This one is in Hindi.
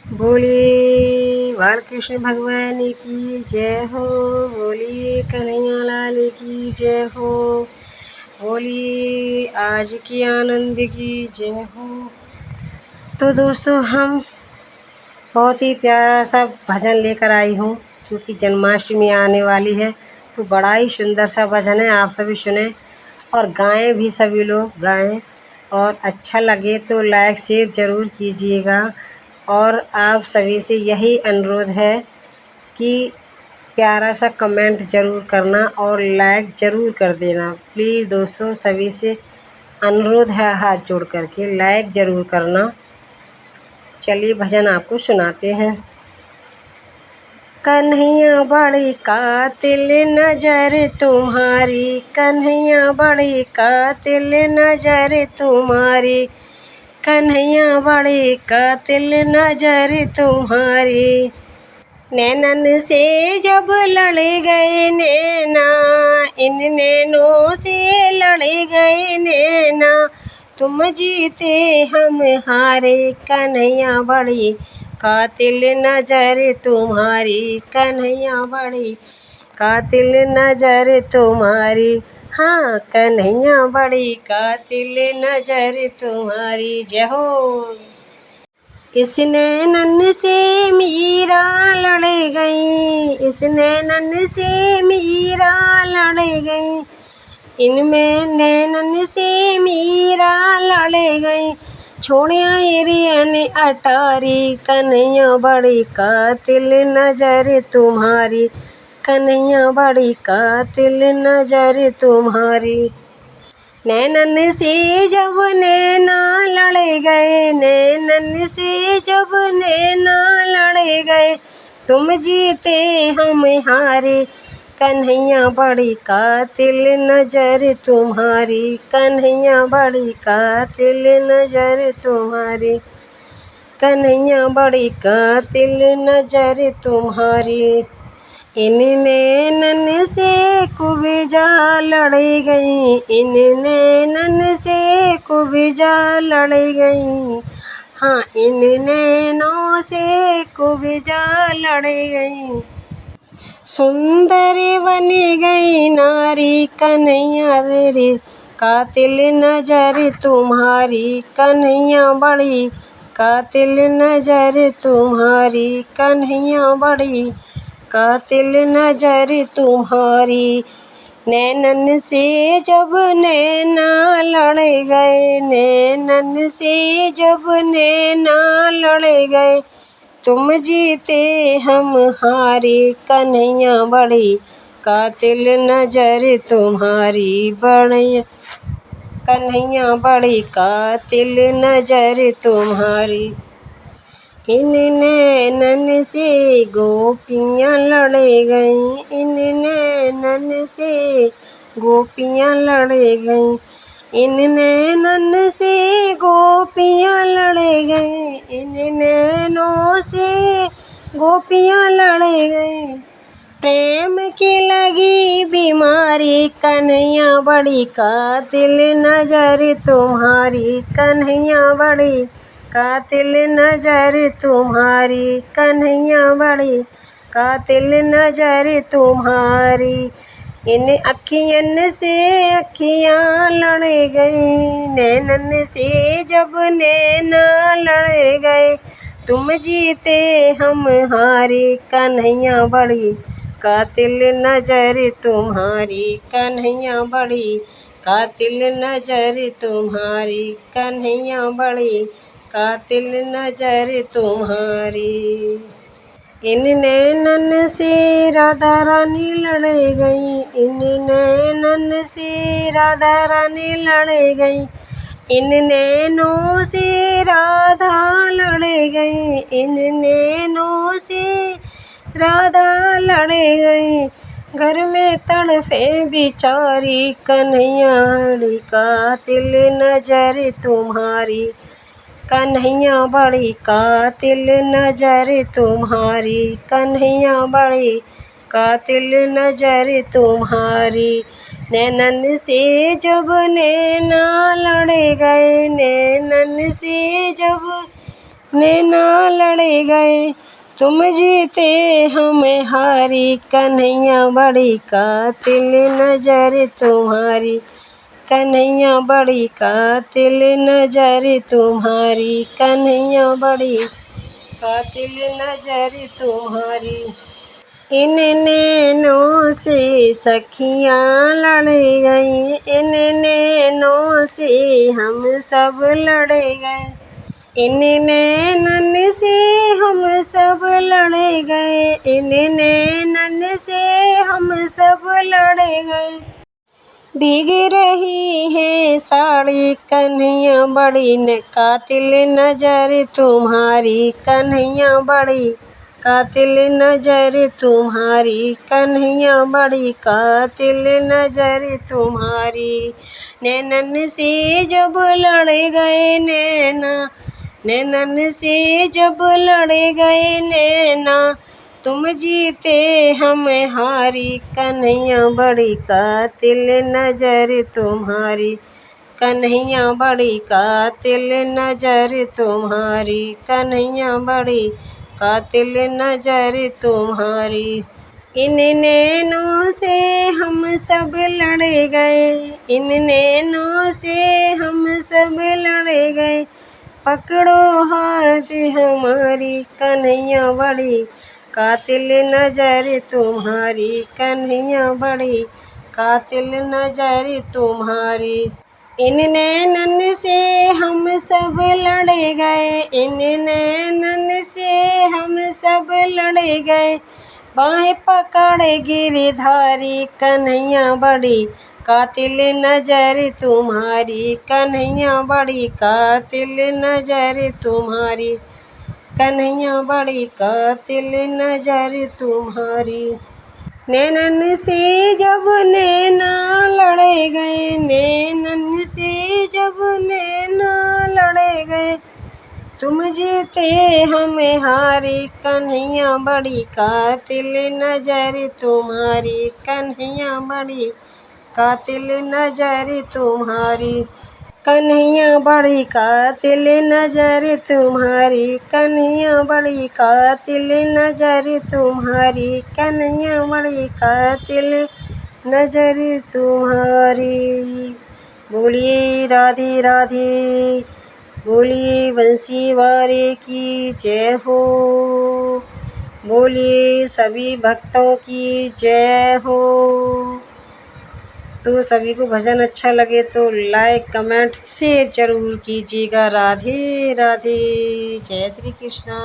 बोलिए बालकृष्ण भगवान की जय हो। बोलिए कन्हैया लाल की जय हो। बोलिए आज की आनंद की जय हो। तो दोस्तों, हम बहुत ही प्यारा सा भजन लेकर आई हूँ, क्योंकि जन्माष्टमी आने वाली है। तो बड़ा ही सुंदर सा भजन है, आप सभी सुने और गाएं भी, सभी लोग गाएं। और अच्छा लगे तो लाइक शेयर ज़रूर कीजिएगा। और आप सभी से यही अनुरोध है कि प्यारा सा कमेंट ज़रूर करना और लाइक ज़रूर कर देना। प्लीज़ दोस्तों, सभी से अनुरोध है, हाथ जोड़ करके लाइक ज़रूर करना। चलिए भजन आपको सुनाते हैं। कन्हैया बड़ी कातिल नजर तुम्हारी, कन्हैया बड़ी कातिल नजर तुम्हारी, कन्हैया बड़ी कातिल नजर तुम्हारी। नैनन से जब लड़ गए नैना, इन नैनों से लड़ गए नैना, तुम जीते हम हारे, कन्हैया बड़ी कातिल नजर तुम्हारी, कन्हैया बड़ी कातिल नजर तुम्हारी। हाँ, कन्हैया बड़ी कातिल नजर तुम्हारी। जय हो। इस नैनन से मीरा लड़ गई, इस नैनन से मीरा लड़ गई, इनमें नैनन से मीरा लड़ गई, छोड़ आई रियन अटारी, कन्हैया बड़ी कातिल नजर तुम्हारी, कन्हैया बड़ी कातिल नजर तुम्हारी। नैनन से जब नैना लड़ गए, नैनन से जब नैना लड़ गए, तुम जीते हम हारे, कन्हैया बड़ी कातिल नजर तुम्हारी, कन्हैया बड़ी कातिल नजर तुम्हारी, कन्हैया बड़ी कातिल नजर तुम्हारी। इन नैनन से कुबिजा लड़ गई, इन नैनन से कुबिजा लड़ गई, हाँ, इन नैनों से कुबिजा लड़ गई, सुंदर बन गई नारी, कन्हैया रे कातिल नजर तुम्हारी, कन्हैया बड़ी कातिल नजर तुम्हारी, कन्हैया बड़ी कातिल नजर तुम्हारी। नैनन से जब नैना लड़ गए, नैनन से जब नैना लड़ गए, तुम जीते हम हारे, कन्हैया बड़ी कातिल नजर तुम्हारी, बड़ी कन्हैया बड़ी कातिल नजर तुम्हारी। इन नैनन से गोपियाँ लड़ गईं, इन नैनन से गोपियाँ लड़ गईं, इन नैनन से गोपियाँ लड़ गईं, इन नैनों से गोपियाँ लड़ गईं, प्रेम की लगी बीमारी, कन्हैया बड़ी कातिल नजर तुम्हारी, कन्हैया बड़ी कातिल नजर तुम्हारी, कन्हैया बड़ी कातिल नजर तुम्हारी। इन अखियन से अखियाँ लड़ गई, नैनन से जब नैना लड़ गए, तुम जीते हम हारे, कन्हैया बड़ी कातिल नजर तुम्हारी, कन्हैया बड़ी कातिल नजर तुम्हारी, कन्हैया बड़ी कातिल नजर तुम्हारी। इन नैनन से राधा रानी लड़ गई, इन नैनन से राधा रानी लड़ गई, इन नैनों से राधा लड़ गई, इन नैनों से राधा लड़ गई, घर में तड़फे बिचारी, कन्हैया बड़ी कातिल नजर तुम्हारी, कन्हैया बड़ी कातिल नजर तुम्हारी, कन्हैया बड़ी कातिल नजर तुम्हारी। नैनन से जब नैना लड़ गए, नैनन से जब नैना लड़े गए तुम जीते हम हारी, कन्हैया बड़ी कातिल नजर तुम्हारी, कन्हैया बड़ी कातिल नजर तुम्हारी, कन्हैया बड़ी कातिल नजर तुम्हारी। इन नैनों से सखियाँ लड़ गई, इन नैनों से हम सब लड़ गए, इन नैनन से हम सब लड़ गए, इन नैनन से हम सब लड़ गए। भीग रही है साड़ी कन्हैया बड़ी कातिल नजर तुम्हारी, कन्हैया बड़ी कातिल नजर तुम्हारी, कन्हैया बड़ी कातिल नजर तुम्हारी। नैनन से जब लड़ गए नैना, नैनन से जब लड़ गए नैना, तुम जीते हम हारी, कन्हैया बड़ी कातिल नजर तुम्हारी, कन्हैया बड़ी कातिल नजर तुम्हारी, कन्हैया बड़ी कातिल नजर तुम्हारी। इन नैनों से हम सब लड़ गए, इन नैनों से हम सब लड़ गए, पकड़ो हाथ हमारी, कन्हैया बड़ी कातिल नजर तुम्हारी, कन्हैया बड़ी कातिल नजर तुम्हारी। इन नैनन से हम सब लड़ गए, इन नैनन से हम सब लड़ गए, बाहें पकड़ गिरधारी, कन्हैया बड़ी कातिल नजर तुम्हारी, कन्हैया बड़ी कातिल नजर तुम्हारी, कन्हैया बड़ी कातिल नजर तुम्हारी। नैनन से जब नैना लड़ गए, नैनन से जब नैना लड़ गए, तुम जीते हम हारी, कन्हैया बड़ी कातिल नजर तुम्हारी, कन्हैया बड़ी कातिल नजर तुम्हारी, कन्हैया बड़ी कातिल नजर तुम्हारी, कन्हैया बड़ी कातिल नजर तुम्हारी, कन्हैया बड़ी कातिल नजर तुम्हारी। बोलिए राधे राधे, बोलिए बंसी वारे की जय हो, बोलिए सभी भक्तों की जय हो। तो सभी को भजन अच्छा लगे तो लाइक कमेंट शेयर जरूर कीजिएगा। राधे राधे, जय श्री कृष्णा।